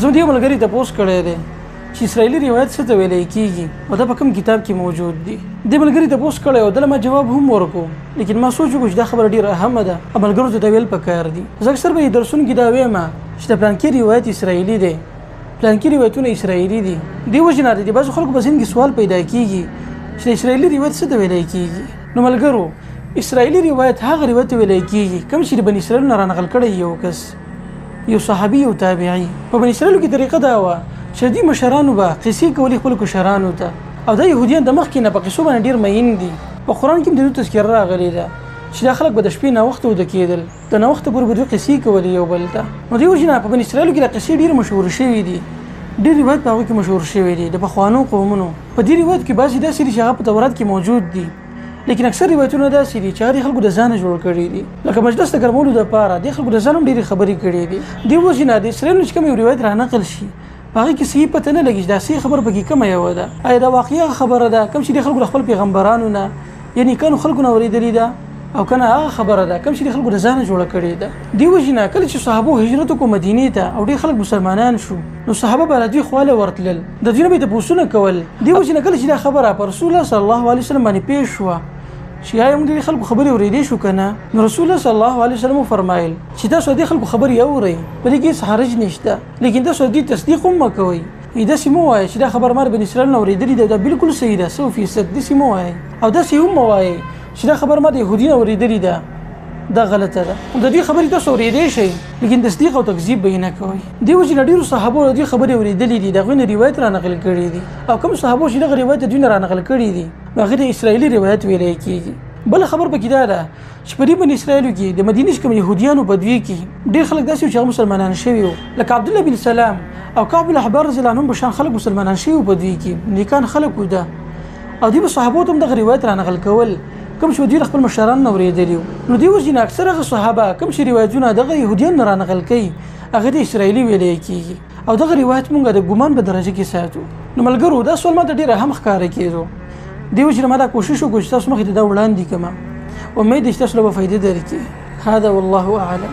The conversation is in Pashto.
زه دې ملګري تپوس کړی دی چې اسرائیلي روایت څه ته ویلی کېږي او دا په کوم کتاب کې موجود دي. دې ملګري تپوس کړی او دله ما جواب هم ورکړو، لیکن ما سوچ وکړو چې دا خبره ډېره اهمه ده او ملګرو ته دا ویل پکار دي. زه اکثر به یې درسونو کې دا وایم چې د پلانکي روایت اسرائیلي دی، پلانکي روایتونه اسرائیلي دي. دې وجې نه د بعضو خلکو په ذهن کې سوال پیدا کېږي چې د اسرائیلي روایت څه ته ویلی کېږي. نو ملګرو، اسرائیلي روایت هغه روایت ویلی کېږي کوم چې د بني اسرائیل نه رانقل کړی یو کس، یو صحابي او تابعي. په بني اسرائیلو کې طریقه دا وه چې دې مشرانو به قصې کولې خپلو کشرانو ته، او دا یهودیان د مخکې نه په قصو باندې ډېر مین دي. په قرآن کې هم د دوی تذکره راغلې ده چې دا خلک به د شپې ناوخته وده کېدل، د ناوخته پورې به دوی قصې کولې یو بل ته. نو دې وجې نه په بني اسرائیلو کې دا قصې ډېرې مشهورې شوي دي، ډېر روایت په هغو کې مشهور شوي دي د پخوانو قومونو. په دې روایت کې بعضې داسې دي چې هغه په تورات کې موجود دي، لیکن اکثر روایتونه داسې دي چې هغه د خلکو د ځانه جوړ کړي دي، لکه مجلس د ګرمولو دپاره د خلکو د ځان هم ډېرې خبرې کړي دي. دې وجې نه د اسرائیلو چې کوم یو روایت رانقل شي په هغې کې صحیح پته نه لګي چې دا صحیح خبره پکې کومه یوه ده. آیا دا واقعي خبره ده کوم چې د خلکو د خپل پیغمبرانو نه یعنې کانو خلکو نه اورېدلې ده، او کنه هغه خبره ده کوم چې د خلکو د ځانه جوړه کړې ده. دې وجې نه کله چې صحابو هجرت وکړو مدینې ته او ډېر خلک مسلمانان شو، نو صحابه به له دوی خواله ورتلل، د دوی نه به یې تپوسونه کول. دې وجې نه کله چې دا خبره په رسول الله صلی الله علیه وسلم باندې پیښ شوه چې آیا موږ د خلکو خبرې اورېدې شو که نه، نو رسول الله صلی الله علیه وسلم وفرمایل چې تاسو د خلکو خبرې اورئ، په دې کې هېڅ حرج نشته، لیکن تاسو د دې تصدیق هم مه کوئ. داسې مه وایئ چې دا خبره ما د بني اسرائیل نه اورېدلې ده، دا بلکل صحیح ده 100%. داسې مه وایئ، او داسې هم مه وایئ چې دا خبره ما د یهودي نه اورېدلې ده، دا غلطه ده. د دې خبرې تاسو اورېدی شئ، لیکن تصدیق او تکذیب به یې نه کوئ. دې وجې نه ډېرو صحابو د دې خبرې اورېدلې دي، د هغوی نه روایت رانقل کړي دي، او کوم صحابو چې دغه روایت د دوی نه رانقل کړي دي نو هغې ته اسرائیلي روایت ویلی کېږي. بله خبر پکې دا ده چې په دې بني اسرائیلو کې د مدینې چې کوم یهودیانو په دوی کې ډېر خلک داسې وو چې هغه مسلمانان شوي وو، لکه عبدالله بن سلام او کعب بن احبار رضی الله عنهم په شان خلک مسلمانان شوي وو په دوی کې، نیکان خلک وو ده، او دوی به صحابو ته هم دغه روایت رانقل کول کوم چې دوی له خپل مشرانو نه اورېدلي وو. نو دې وجې نه اکثر هغه صحابه کوم چې روایتونه دغه یهودیانو نه رانقل کوي هغه د اسرائیلي ویلی کېږي، او دغه روایت مونږ د ګمان په درجه کې ساتو. نو ملګرو، دا سوال ماته ډېر اهم ښکاره کېدو، دې وجې نه ما دا کوشش وکړو چې تاسو مخې ته دا وړاندې کړم. امید ده چې تاسو له به فایده درکړي. هذا والله اعلم.